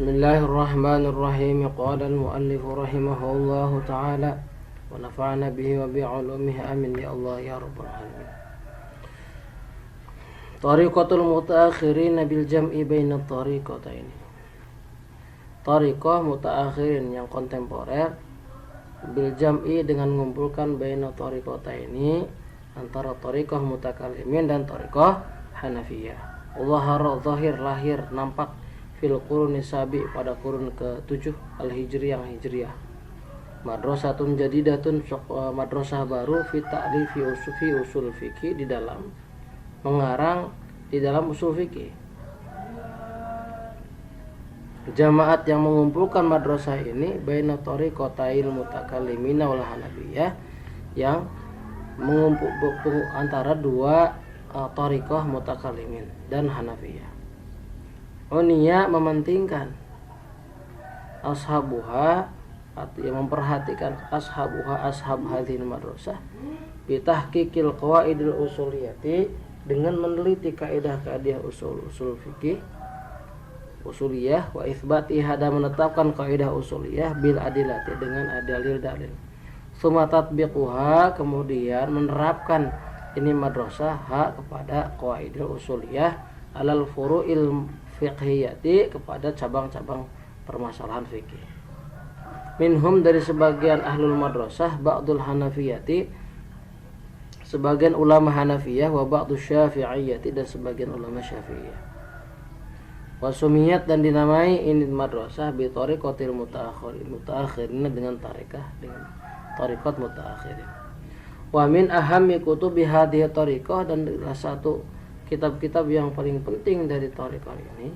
Bismillahirrahmanirrahim. Qala al-muallif rahimahullahu ta'ala wa nafa'ana bihi wa bi'ulumihi amin ya Allah ya rabbal alamin. Tariqatul mutaakhirin bil jam'i baina tariqataini. Tariqah mutaakhirin yang kontemporer bil jam'i dengan mengumpulkan baina tariqataini antara tariqah mutakallimin dan tariqah Hanafiyah. Zahara zahir lahir nampak fil quruni sabi pada kurun ke-7 al-hijri yang hijriyah. Madrasatun jadidatun madrasah baru fi ta'rifi usul fikih di dalam mengarang di dalam usul fikih. Jamaat yang mengumpulkan madrasah ini baina tariqatail mutakallimina wal hanafiyah yang mengumpul antara dua tariqah mutakallimin dan hanafiyah. Unia mementingkan ashabuha yang memperhatikan ashabuha ashab hadhil madrasah bitahqiqil qawaidil usuliyati dengan meneliti kaidah-kaidah usul fikih usuliyah wa itsbatiha dan menetapkan kaidah usuliyah bil adilati dengan dalil. Summa tatbiquha kemudian menerapkan ini madrasah kepada qawaidil usuliyah alal furu'il fiqhiyati kepada cabang-cabang permasalahan fikih. Minhum dari sebagian ahlul madrasah ba'dul hanafiyati sebagian ulama Hanafiyah wa ba'dul syafi'iyati dan sebagian ulama Syafi'iyah. Wasumiyat dan dinamai ini madrasah bi tariqatil mutaakhirin dengan tariqat mutaakhirin. Wa min ahammi kutubi hadhihi tariqah dan satu kitab-kitab yang paling penting dari tariqah ini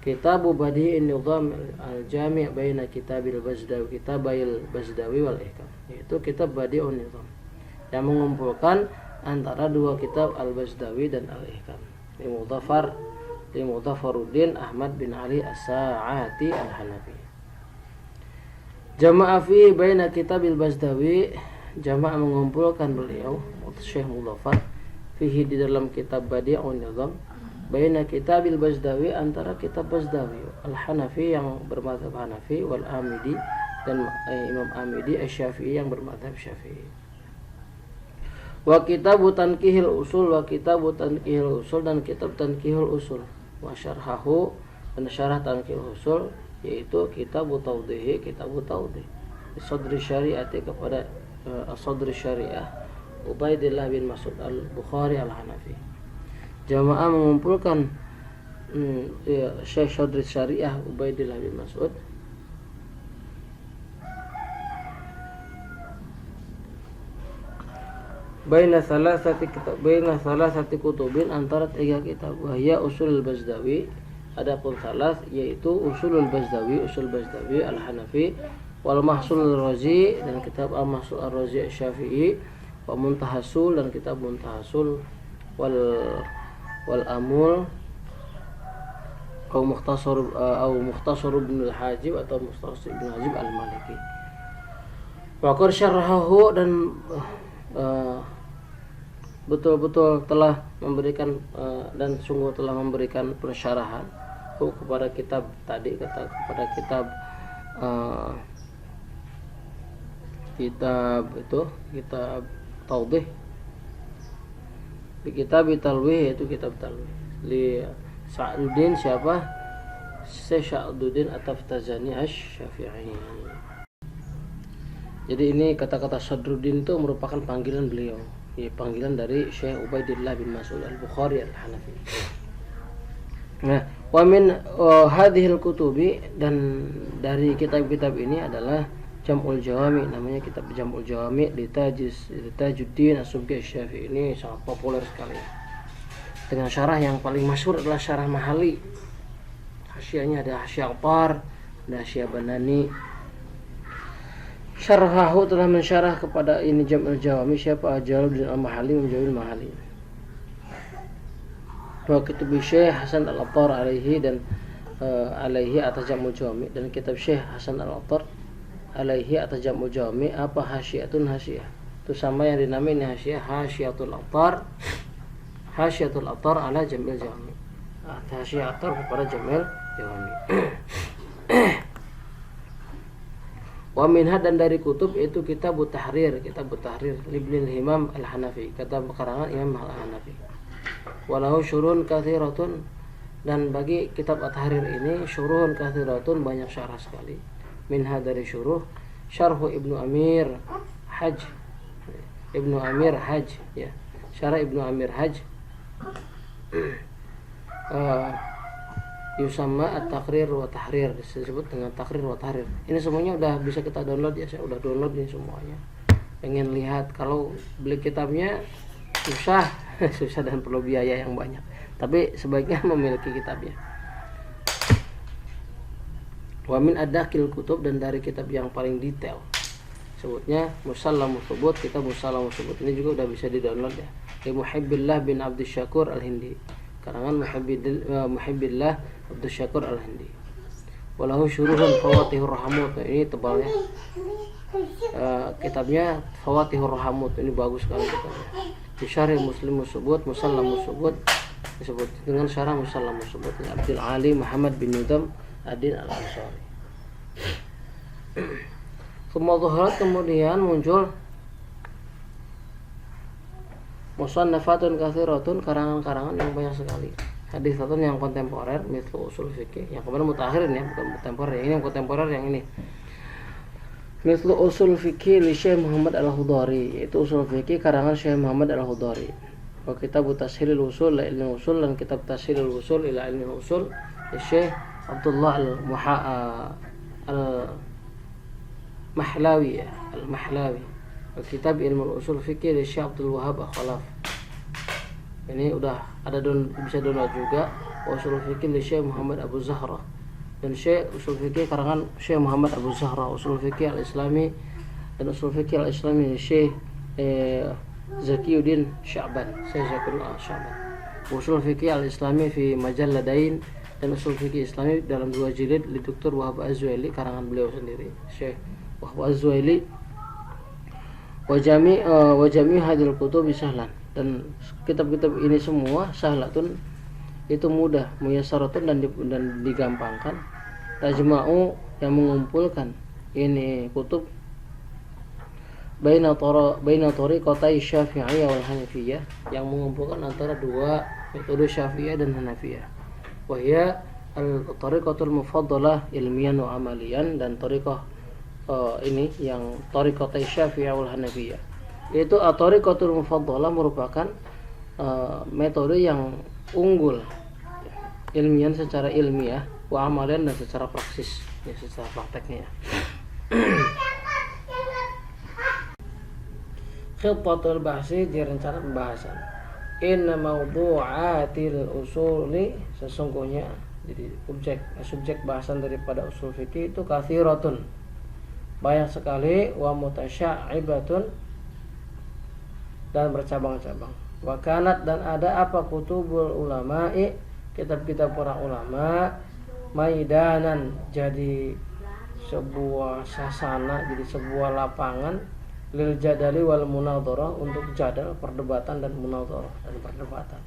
Kitabu Badi'in Nizam al-Jami' baina Kitabil Bazdawi wal Ihkam, yaitu kitab Badi'un Nizam yang mengumpulkan antara dua kitab Al-Bazdawi dan Al-Ihkam li Mudhafaruddin Ahmad bin Ali As-Sa'ati Al-Hanafi. Jama'a fi baina Kitabil Bazdawi, jama'a mengumpulkan beliau Syekh Mudhafar fihi di dalam kitab Badi'un Nizam baina Kitabil Bazdawi antara kitab Bazdawi Al-Hanafi yang bermadzhab Hanafi wal Amidi dan Imam Amidi Asy-Syafi'i yang bermadzhab Syafi'i. Wa kitabu Tankihil Usul dan kitab Tankihul Usul wa syarhahu dan syarah Tankihul Usul yaitu kitab Tawdih Sadri Syari'ati kepada Sadri Syariah Ubaidillah bin Mas'ud al-Bukhari al-Hanafi. Jamaah mengumpulkan Syekh Sadri Syariah Ubaidillah bin Mas'ud baina salasati kutubin antara tiga kitab wahya Usulul Bazdawi adapun salas yaitu usul Bazdawi al-Hanafi wal Mahsul al-Razi dan kitab Al-Mahsul al-Razi Syafi'i wa Muntahasul dan kitab Muntahasul wal Amul atau Mukhtasar Ibn al-Hajib atau Mukhtasar Ibn al-Hajib al-Maliki. Wa qad syarhahu dan betul-betul telah memberikan dan sungguh telah memberikan pensyarahan kepada kitab tadi kepada kitab Tawdih di kitab Talwih yaitu kitab Talwih li Sa'duddin siapa? Syekh Sa'duddin At-Taftazani Asy-Syafi'i. Jadi ini kata-kata Sadruddin itu merupakan panggilan beliau, ya, panggilan dari Syekh Ubaidillah bin Mas'ud al-Bukhari al-Hanafi. Nah, wa min hadhil kutubi dan dari kitab-kitab ini adalah Jam'ul Jawami, namanya kitab Jam'ul Jawami di Tajuddin As-Subki Asy-Syafi'i. Ini sangat populer sekali. Dengan syarah yang paling masyhur adalah syarah Mahali. Hasyiahnya ada Hasyiah Athar, ada Hasyiah Banani. Syarhahu telah mensyarah kepada ini Jam'ul Jawami siapa? Jalaluddin Al-Mahali menjawil Mahali. Wa kitab Syekh Hasan Al-Attar alaihi dan alaihi atas Jam'ul Jawami dan kitab Syekh Hasan Al-Attar alaihi atas Jam'ul Jawami apa hasyiatun hasyiah itu sama yang dinamai ini hasyiatul Attar ala Jam'il Jawami hasyiah Attar kepada Jam'il Jawami. Wa minha dan dari kutub itu kitab Tahrir Ibnul Himam Al-Hanafi, kata karangan Imam Al-Hanafi. Walahu syurun katsiratun, dan bagi kitab At-Tahrir ini syuruhun katsiratun, banyak syarah sekali. Minha dari syuruh Syarhu Ibnu Amir Haj ya. Syarah Ibnu Amir Haj yusamma at-taqrir wa tahrir, disebut dengan takrir wa tahrir. Ini semuanya udah bisa kita download ya, saya udah download ini semuanya. Pengen lihat, kalau beli kitabnya susah dan perlu biaya yang banyak, tapi sebaiknya memiliki kitabnya. Wa min adakil kutub, dan dari kitab yang paling detail sebutnya Musallamus Subut, kitab Musallamus Subut ini juga udah bisa di-download ya. Li Muhibbillah bin Abdus Syakur Al-Hindi, karangan Muhibbillah Abdus Syakur Al-Hindi. Walahu syuruhun Fawatihur Rahamut, ini tebalnya. Kitabnya Fawatihur Rahamut, ini bagus sekali kitabnya. Syarah Muslimus Subut, Musallamus Subut, disebut dengan syarah Musallamus Subut Abdul Ali Muhammad bin Nudam Adin Al-Ansari. Kemudian muncul musannafatun katsiratun, karangan-karangan yang banyak sekali. Haditsatun yang kontemporer, misal usul fikih. Yang kemarin mutakhirin ya, bukan kontemporer. Ini yang kontemporer yang ini. Misal usul fikih li Syekh Muhammad Al-Hudari, yaitu usul fikih karangan Syekh Muhammad Al-Hudari. Wa kitab Tashilul Usul ila Ilmi Usul, dan kitab Tashilul Usul ila Ilmi Usul Syekh Abdullah Al-Mahlawi kitab Ilmu Usul Fikih dari Syekh Abdul Wahab Al-Khalaf. Ini udah ada bisa download juga. Usul Fikih dari Syekh Muhammad Abu Zahra, dan Syekh Usul Fikih karangan Syekh Muhammad Abu Zahra, Usul Fikih Al-Islami, dan Usul Fikih Al-Islami dari Syekh Zakiyuddin Sya'ban, Usul Fikih Al-Islami fi Majalladain, dan Usul Fikih Islami dalam 2 jilid li Dr. Wahab Az-Zuhaili, karangan beliau sendiri Syekh Wahab Az-Zuhaili. Wa jami hadil kutub sahlan, dan kitab-kitab ini semua sahlatun, itu mudah, muyassaratun, dan digampangkan. Tajma'u, yang mengumpulkan ini kutub baina tariqatai Syafi'iyah wal Hanafiyah, yang mengumpulkan antara dua metode Syafi'iyah dan Hanafiyah. Wa hiya al-tariqatul mufaddalah ilmiyan wa amaliyan, dan tariqah ini yang tariqatai Syafi'iyah wal Hanafiyah, yaitu at-tariqatul mufaddalah merupakan metode yang unggul ilmian, secara ilmiah, wa amalian, dan secara praksis ya, secara prakteknya ya. Khittatul bahsi, rencana pembahasan. Inna mawdu'atil usuli, sesungguhnya jadi subjek bahasan daripada usul fikih itu katsiratun, banyak sekali, wa mutasyaibatun, dan bercabang-cabang. Wa kanat, dan ada apa kutubul ulama'i, kitab-kitab para ulama, maidanan, jadi sebuah sasana, jadi sebuah lapangan, lil jadali wal munadharah, untuk jadal, perdebatan, dan munadharah, dan perdebatan.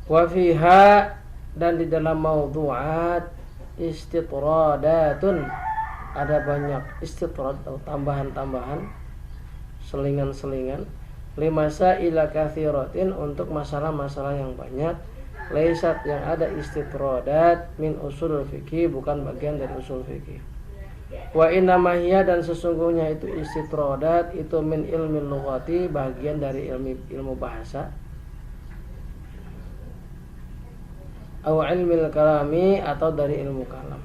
Wa fiha, dan di dalam maudhu'at istitradatun, ada banyak istitrad atau tambahan-tambahan, selingan-selingan, limasa ila katsiratin, untuk masalah-masalah yang banyak, laisat, yang ada istitradat min usul fikih, bukan bagian dari usul fikih. Wa inna mahiyya, dan sesungguhnya itu istitradat itu min ilmi lughati, bagian dari ilmu bahasa, au ilmil kalami, atau dari ilmu kalam.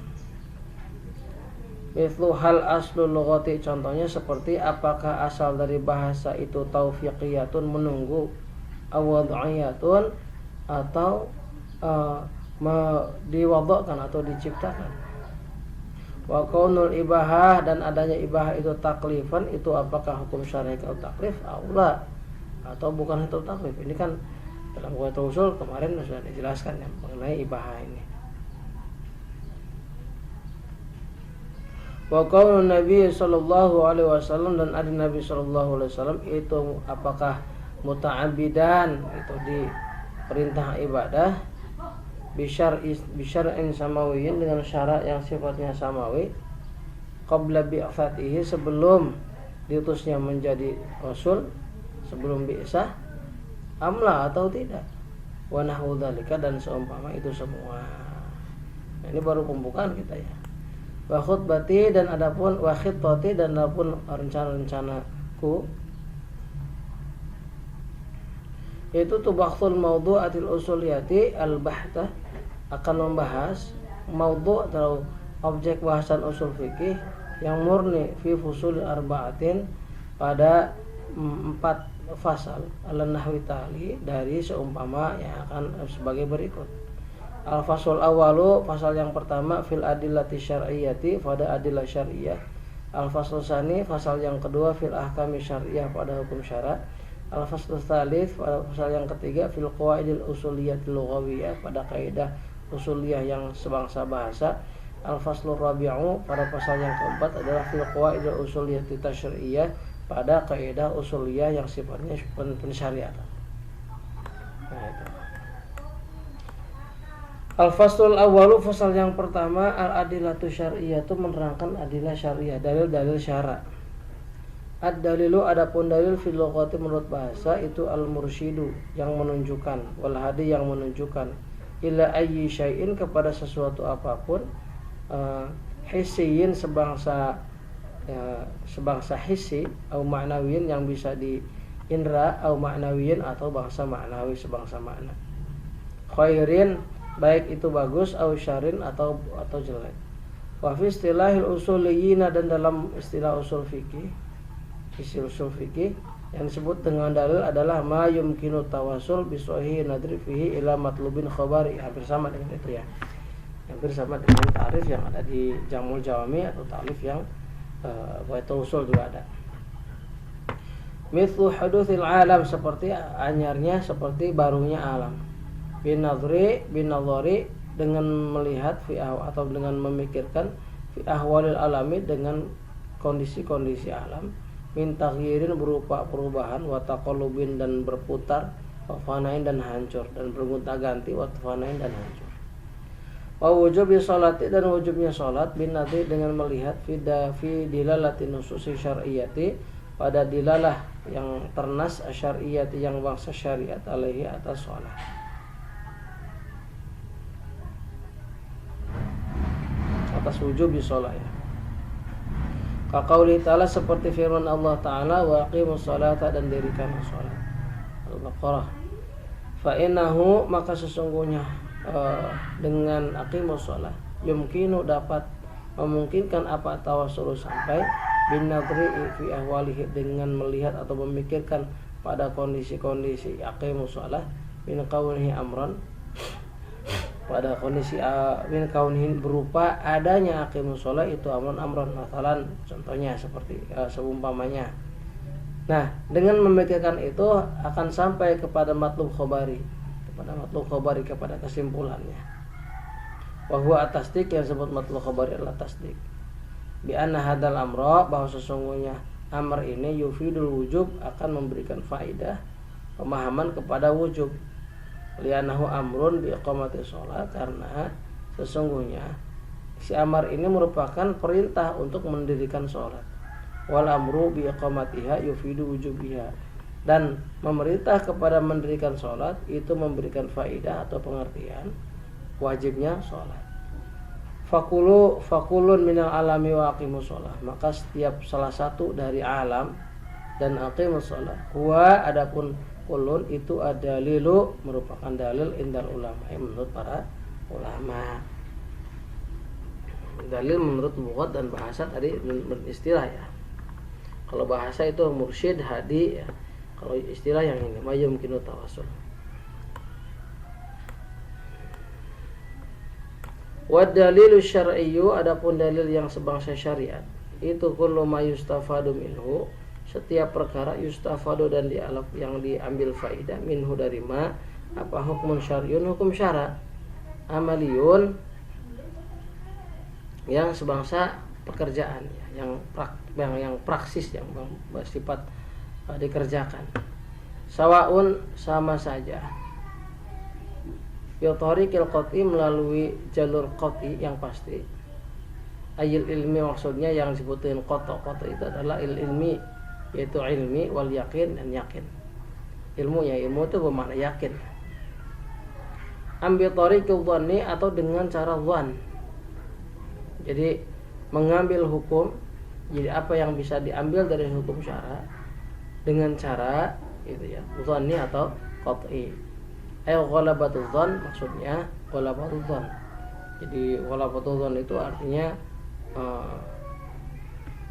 Mithlu hal aslul lughati, contohnya seperti apakah asal dari bahasa itu taufiqiyatun, menunggu, awad'iyatun, atau diwadokkan atau diciptakan. Wa kaunul ibahah, dan adanya ibahah itu taklifan, itu apakah hukum syar'i atau taklif, aula, atau bukan itu taklif. Ini kan dalam Qawaidul Usul kemarin sudah dijelaskan ya mengenai ibahah ini. Wa qaulun Nabi sallallahu alaihi wasallam, dan ada Nabi sallallahu alaihi wasallam itu apakah muta'abbidan, itu di perintah ibadah, bisyar'in samawiyin, dengan syarat yang sifatnya samawi, qabla bi'atsatihi, sebelum diutusnya menjadi rasul, sebelum bi'tsah, amla atau tidak, wa nahwu dzalika, dan seumpama itu semua. Nah, ini baru pembukaan kita ya. Wa khutbati, dan adapun wa khittati, dan adapun rencana-rencanaku, itu tubakhul mawdu'atil usuliyati al-bahtah, akan membahas maudhu' atau objek bahasan usul fikih yang murni fi fusul arba'atin, pada 4 fasal, ala nahwi tali, dari seumpama yang akan sebagai berikut. Al-fasul awalu, fasal yang pertama, fil adillati syar'iyyati, pada adillah syar'iyah. Al-fasul tsani, fasal yang kedua, fil ahkami syar'iyah, pada hukum syara'. Al-fasul tsalits, pada fasal yang ketiga, fil qawaidil usuliyatil lughawiyah, pada kaidah usuliyah yang sebangsa bahasa. Al-faslur rabi'u, pada pasal yang keempat adalah fil qawaidil usuliyati tasyri'iyah, pada kaidah usuliyah yang sifatnya pensyariatan. Nah, itu. Al-faslul awwalu, fasal yang pertama, al-adillatu syar'iyyah, itu menerangkan adillah syariah, dalil-dalil syara'. Ad-dalilu, adapun dalil fil lughati menurut bahasa, itu al-mursyidu, yang menunjukkan, wal hadi, yang menunjukkan, ila ayyi syai'in, kepada sesuatu apapun, hissiyin, sebangsa hissi, atau ma'nawiyin, yang bisa diindra, atau ma'nawiyin, atau bangsa ma'nawi, sebangsa makna. Khairin, baik itu bagus, atau syarin, atau jelek. Wa fi istilahil usuliyyin, dan dalam istilah usul fikih, yang disebut dengan dalil adalah ma yumkinu tawassul bi sahih nadri fihi ila matlubin khabari. Hampir sama dengan itu ya. Hampir sama dengan ta'rif yang ada di Jamul Jawami, atau ta'rif yang Baitul Usul juga ada. Mithlu hudutsil alam, seperti anyarnya, seperti barunya alam. Bin nadhari, dengan melihat fi atau dengan memikirkan, fi ahwalil alami, dengan kondisi-kondisi alam. Min taghyirin, berupa perubahan, wa taqallubin, dan berputar, wa fanain, dan hancur, dan bergonta-ganti, wa fanain, dan hancur. Wa wujubi sholati, dan wujubnya sholat, bin nadhi, dengan melihat fi dilalati nususi syar'iyyati, pada dilalah yang ternas syar'iyyati, yang bangsa syariat, alaihi, atas sholat. Atas wujubi sholat ya. Kaqauli ta'ala, seperti firman Allah Ta'ala, wa aqimus sholata, dan dirikanlah sholat. Al-Baqarah. Fa innahu, maka sesungguhnya dengan aqimus sholat, yumkinu, dapat memungkinkan apa tawassul, sampai bin nadri fi ahwalihi, dengan melihat atau memikirkan pada kondisi-kondisi aqimus sholat, min kaunihi amran, pada kondisi min kaunihi, berupa adanya aqimus sholat itu amran, masalan, contohnya seperti seumpamanya. Nah, dengan memikirkan itu akan sampai kepada matlub khabari, kepada kesimpulannya. Wa huwa at-tasdiq, yang disebut matlub khabari adalah tasdik. Bi anna hadzal amra, bahwa sesungguhnya amr ini yufidul wujub, akan memberikan faidah, pemahaman kepada wujub. Li'annahu amrun bi iqamati sholat, karena sesungguhnya si amar ini merupakan perintah untuk mendirikan sholat. Wal amru bi iqamatiha yufidu wujubiha, dan memerintah kepada mendirikan sholat itu memberikan faidah atau pengertian wajibnya sholat. Fakulun minal alami wa aqimus sholat, maka setiap salah satu dari alam dan aqimus sholat, huwa, adapun kulun itu adalilu, merupakan dalil indal ulama, menurut para ulama. Dalil menurut lughat dan bahasa, tadi menurut istilah ya. Kalau bahasa itu mursyid, hadi ya. Kalau istilah yang ini ma yumkinu tawassul. Wa dalilu syar'iyyu, adapun dalil yang sebangsa syariat, itu kullu ma yustafadu minhu, setiap perkara yustafadu, dan yang diambil faidah, minhu, dari ma, apa, hukum syar'iyun, hukum syara', amaliyun, yang sebangsa pekerjaan ya, yang praksis, yang bersifat dikerjakan. Sawaun, sama saja. Bi tariqil qat'i, melalui jalur qat'i yang pasti. Ayil ilmi maksudnya yang disebutin qata itu adalah ilmi, yaitu ilmi wal yakin dan yakin. Ilmu itu bermakna yakin. Ambil tariqul dhanni atau dengan cara dhan. Jadi mengambil hukum, jadi apa yang bisa diambil dari hukum syara dengan cara gitu ya, dhanni atau qat'i. Ghalabatul dhan maksudnya ghalabatul dhan. Jadi ghalabatul dhan itu artinya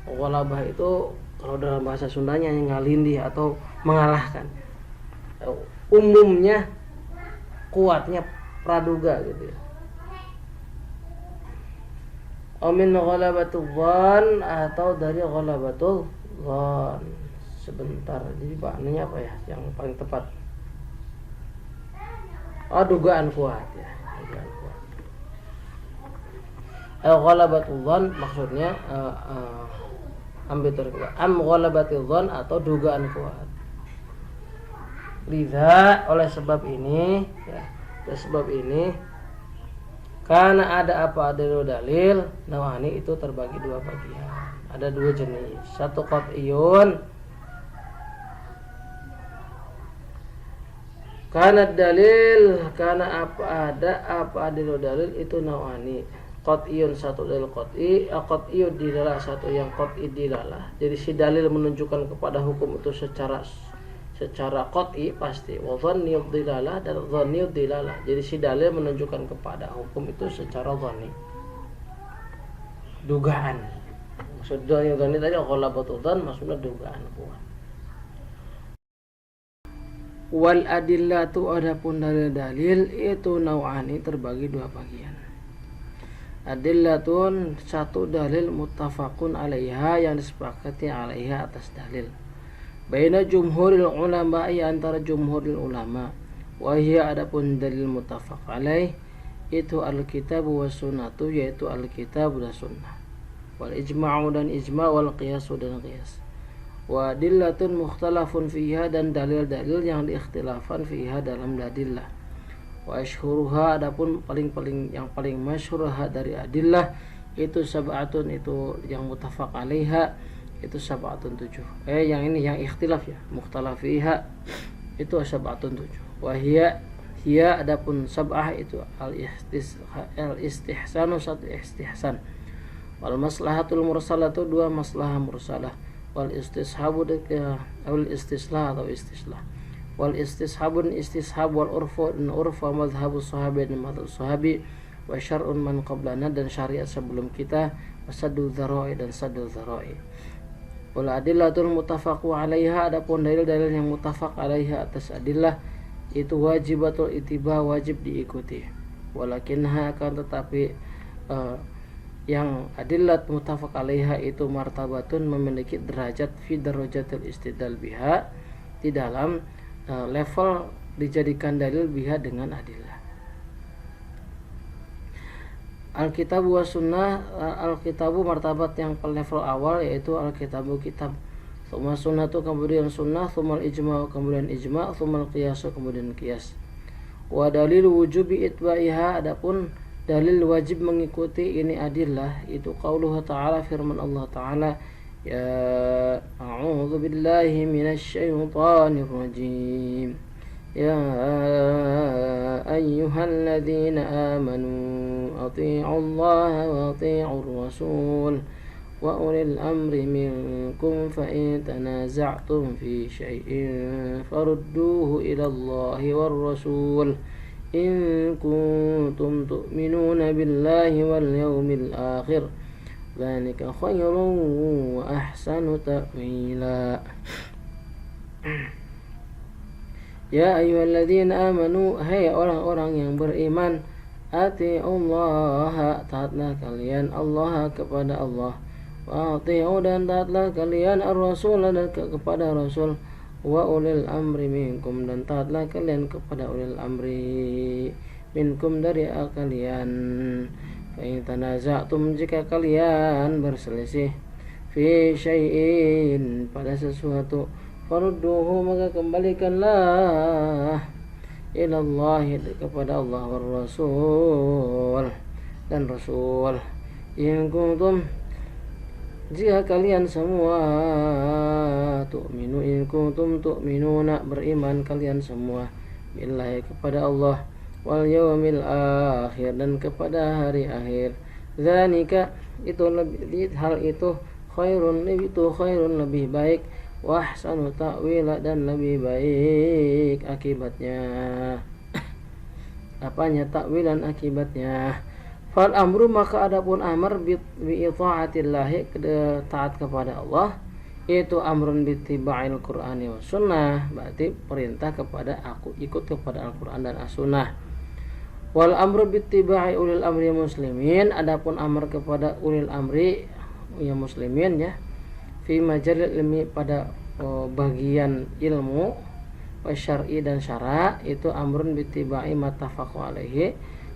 ghalabah itu kalau dalam bahasa Sundanya ngalindih atau mengalahkan. Umumnya kuatnya praduga gitu ya. Amin ghalabatul dhan atau dari ghalabatul dhan. Sebentar, jadi maknanya apa ya yang paling tepat? Dugaan kuat ya, dugaan kuat. Ghalabatul dhan maksudnya ghalabatul dhan atau dugaan kuat. Lidha oleh sebab ini ya, karena ada apa dalil nawani itu terbagi dua bagian. Ada dua jenis. Satu qat'iyun, karena dalil, karena apa dalil itu nawani. Qat'iyun satu dalil qat'i, qat'iyun dilalah satu yang qat'i dilalah. Jadi si dalil menunjukkan kepada hukum itu secara qat'i pasti. Wa dhanniyud dilalah dan dhanniyud dilalah. Jadi si dalil menunjukkan kepada hukum itu secara dhanni. Dugaan. Maksudnya dhanni tadi ghalabatul dhan maksudnya dugaan kuat. Wal adillatu adapun dalil itu nau'ani terbagi dua bagian. Adillatun satu dalil muttafaqun alaiha yang disepakati alaiha atas dalil. Baina jumhuril ulama antara jumhuril ulama. Wa hiya adapun dalil muttafaq alaih itu alkitab was sunnatu yaitu alkitab dan sunnah. Wal ijma'u dan ijma' wal qiyasu dan qiyas. Wa dillatun mukhtalafun fiha dan dalil-dalil yang diikhtilafan fiha dalam adillah. Wa asyhuruha adapun yang paling masyhur dari adillah itu sab'atun itu yang muttafaq alaiha itu sab'atun 7. Yang ini yang ikhtilaf ya, mukhtalaf fiha itu sab'atun 7. Wa hiya adapun sab'ah itu al-istihsanu satu istihsan. Wal maslahatul mursalatu dua maslahah mursalah. Wal istishabu al istislah atau istislah. Wal istishabun istishab wal urfu dan urfa madhhabus sahabi dan madhhab sahabi wa syar'un man qablana dan syariat sebelum kita wa saddu dzara'i dan saddu dzara'i. Wal adillatul muttafaqu 'alaiha adapun dalil-dalil yang muttafaq 'alaiha atas adillah itu wajibatul ittiba wajib diikuti. Walakinha akan tetapi yang adillat muttafaq 'alaiha itu martabatun memiliki derajat fi darajatil istidlal biha di dalam level dijadikan dalil biha dengan adillah. Alkitabu wa sunnah, alkitabu martabat yang level awal yaitu alkitabu kitab, thumma sunnatu kemudian sunnah, thumma ijma kemudian ijma, thumma qiyasu kemudian qiyas. Wa dalil wujubi itba'iha adapun dalil wajib mengikuti ini adillah itu qauluhu ta'ala firman Allah ta'ala ya a'udzu billahi minasy syaithanir rajim ya ayyuhalladzina amanu athi'ullaha wa athi'ur rasul wa ulil amri minkum fa in tanaza'tum fi syai'in farudduhu ila Allahi war rasul in kuntum tu'minuna billahi wal yawmil akhir dzalika khairun wa ahsanu ta'wila. Ya ayyuhalladzina amanu, hai orang-orang yang beriman, ati'ullaha, taatlah kalian Allah kepada Allah, wa ati'u dan taatlah kalian ar-rasul dan kepada rasul, wa ulil amri minkum dan taatlah kalian kepada ulil amri minkum dari kalian. Fa in tanaza'tum jika kalian berselisih fi syai'in pada sesuatu farudduhu maka kembalikanlah ilallahi kepada Allah war rasul dan rasul in kuntum jika kalian semua tu'minu in kuntum tu'minuna beriman kalian semua billahi kepada Allah wal yaumil akhir dan kepada hari akhir dzalika itu lebih hal itu khairun lebih baik wa ahsanu ta'wila dan lebih baik akibatnya. Apanya takwilan akibatnya? Fal amru maka adapun amr bi itaatillahi taat kepada Allah itu amrun bittiba'il Qur'ani was sunnah berarti perintah kepada aku ikut kepada Al-Qur'an dan As-Sunnah. Wal amru bittiba'i ulil amri muslimin adapun amr kepada ulil amri ya muslimin ya fi majalil ilmi pada bagian ilmu syar'i dan syara itu amrun bittiba'i mattafaqu alaihi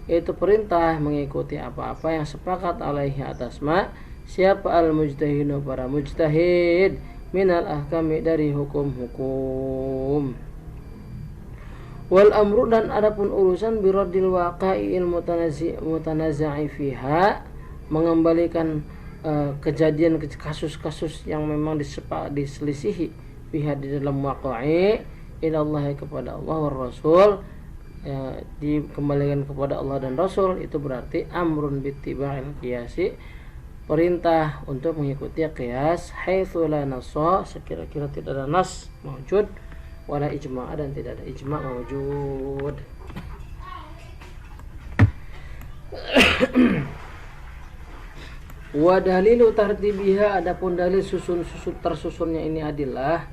itu perintah mengikuti apa-apa yang sepakat alaihi atas ma siapa al-mujtahidun para mujtahid minal ahkami dari hukum-hukum. Wal amru dan adapun urusan biradil waqa'il mutanazi'i fiha mengembalikan kejadian kasus-kasus yang memang diselisihi fiha di dalam waqa'i ilallah kepada Allah wa Rasul dikembalikan kepada Allah dan Rasul itu berarti amrun bittiba'il qiyasi perintah untuk mengikuti qiyas haitsu la nassa sekira-kira tidak ada nas mawjud wala ijma' dan tidak ada ijma' mawjud. Wa dalilu tartibiha adapun dalil tersusunnya ini adalah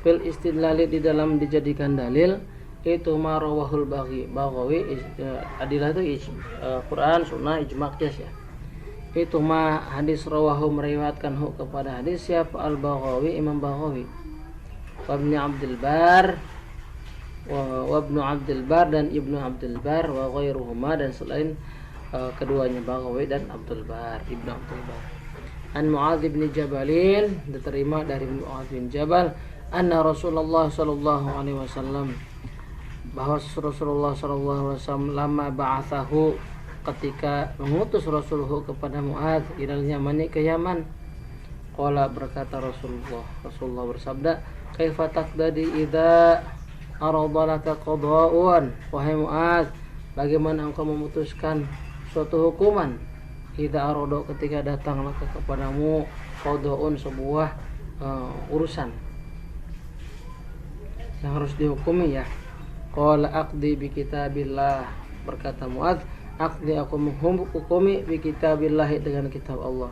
fil istidlali di dalam dijadikan dalil itu marawahul Baghawi adilah itu Quran sunnah ijma' qiyas ya itu ma hadis rawahu meriwayatkan kepada hadis siapa al-Baghawi Imam Baghawi wa Ibnu Abdul Bar wa Ibnu Abdul Bar dan Ibnu Abdul Bar wa ghairuhuma dan selain keduanya Baghawi dan Abdul Bar Ibnu Abdul Bar an Mu'adz bin Jabalin diterima dari Mu'adz bin Jabal anna Rasulullah sallallahu alaihi wasallam bahwa Rasulullah sallallahu alaihi wasallam lama ba'athahu ketika mengutus Rasulullah kepada Mu'adz ilal Yamani ke Yaman qala berkata Rasulullah bersabda kaifa taqdadi idza aradalaka qada'un wahai Mu'adz bagaimana engkau memutuskan suatu hukuman idza arada ketika datanglah kepadamu qada'un sebuah urusan yang harus dihukumi ya qala aqdi bi kitabillah berkata Mu'adz aqdi aku menghukumi bi kitabillah dengan kitab Allah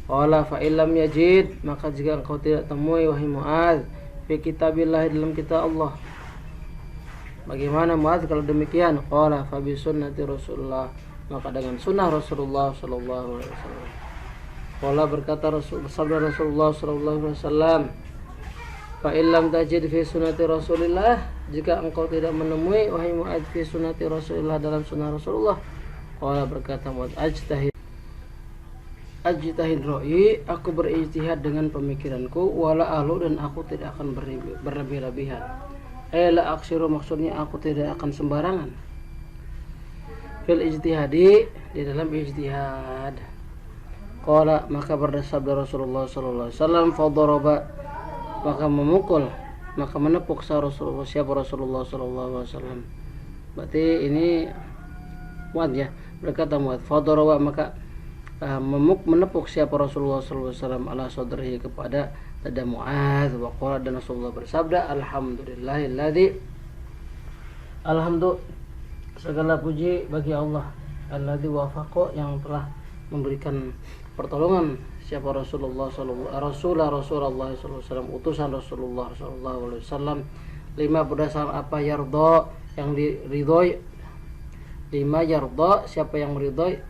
qala fa illam yajid maka jika engkau tidak temui wahai Mu'adz bi kitabillah dalam kitab Allah bagaimana Mu'adz kalau demikian qala fa bi sunnati Rasulullah maka dengan sunnah Rasulullah sallallahu alaihi wasallam qala berkata sabda Rasulullah sallallahu alaihi wasallam fa illam tajid fi sunnati Rasulillah jika engkau tidak menemui wahai Mu'adz fi sunnati Rasulillah dalam sunnah Rasulullah qala berkata Mu'adz ajtahid ra'i aku berijtihad dengan pemikiranku wala ahlu dan aku tidak akan berlebih-lebihan la aksiru maksudnya aku tidak akan sembarangan fil ijtihadi di dalam ijtihad qala maka bersabda Rasulullah sallallahu alaihi wasallam fadaraba maka memukul maka menepuk siapa Rasulullah sallallahu alaihi wasallam berarti ini Mu'adz ya berkata Mu'adz fadaraba maka menepuk siapa Rasulullah sallallahu alaihi wasallam ala sadrihi kepada dada Mu'adz wa qala dan Rasulullah bersabda alhamdulillahilladzi segala puji bagi Allah alladzi wafaqa yang telah memberikan pertolongan siapa Rasulullah sallallahu alaihi wasallam utusan Rasulullah sallallahu alaihi wasallam lima berdasar apa yarda yang diridhoi lima yarda siapa yang meridhoi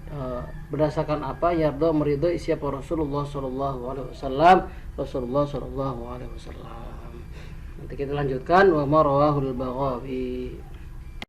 berdasarkan apa yarda meridhoi siapa Rasulullah sallallahu alaihi wasallam Rasulullah sallallahu alaihi wasallam. Nanti kita lanjutkan wa marawahul Baghawi.